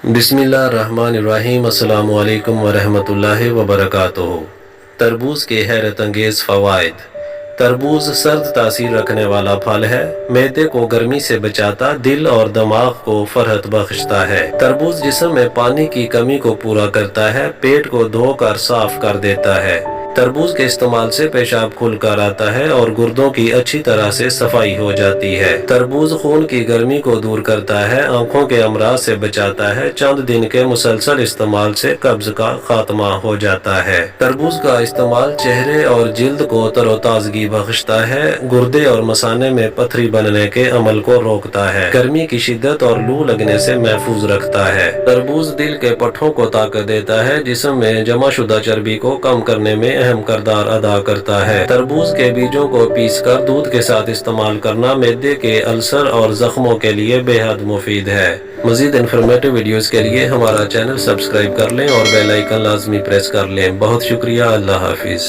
बिस्मिल्लाहिर्रहमानिर्रहीम। अस्सलाम वालेकुम वरहमतुल्लाहि वबरकातुहू। तरबूज के हैरत अंगेज़ फ़वाइद। तरबूज सर्द तासीर रखने वाला फल है। मैदे को गर्मी से बचाता, दिल और दिमाग को फरहत बख्शता है। तरबूज जिस्म में पानी की कमी को पूरा करता है, पेट को धोकर साफ कर देता है। तरबूज के इस्तेमाल से पेशाब खुलकर आता है और गुर्दों की अच्छी तरह से सफाई हो जाती है। तरबूज खून की गर्मी को दूर करता है, आंखों के अमराज से बचाता है। चंद दिन के मुसलसल इस्तेमाल से कब्ज का खात्मा हो जाता है। तरबूज का इस्तेमाल चेहरे और जिल्द को तरोताजगी बख्शता है, गुर्दे और मसाने में पथरी बनने के अमल को रोकता है, गर्मी की शिद्दत और लू लगने से महफूज रखता है। तरबूज दिल के पट्ठों को ताकत देता है, जिस्म में जमा शुदा चर्बी को कम करने में अहम किरदार अदा करता है। तरबूज के बीजों को पीसकर दूध के साथ इस्तेमाल करना मैदे के अल्सर और जख्मों के लिए बेहद मुफीद है। मज़ीद इन्फॉर्मेटिव वीडियोस के लिए हमारा चैनल सब्सक्राइब कर लें और बेल आइकन लाजमी प्रेस कर लें। बहुत शुक्रिया। अल्लाह हाफिज़।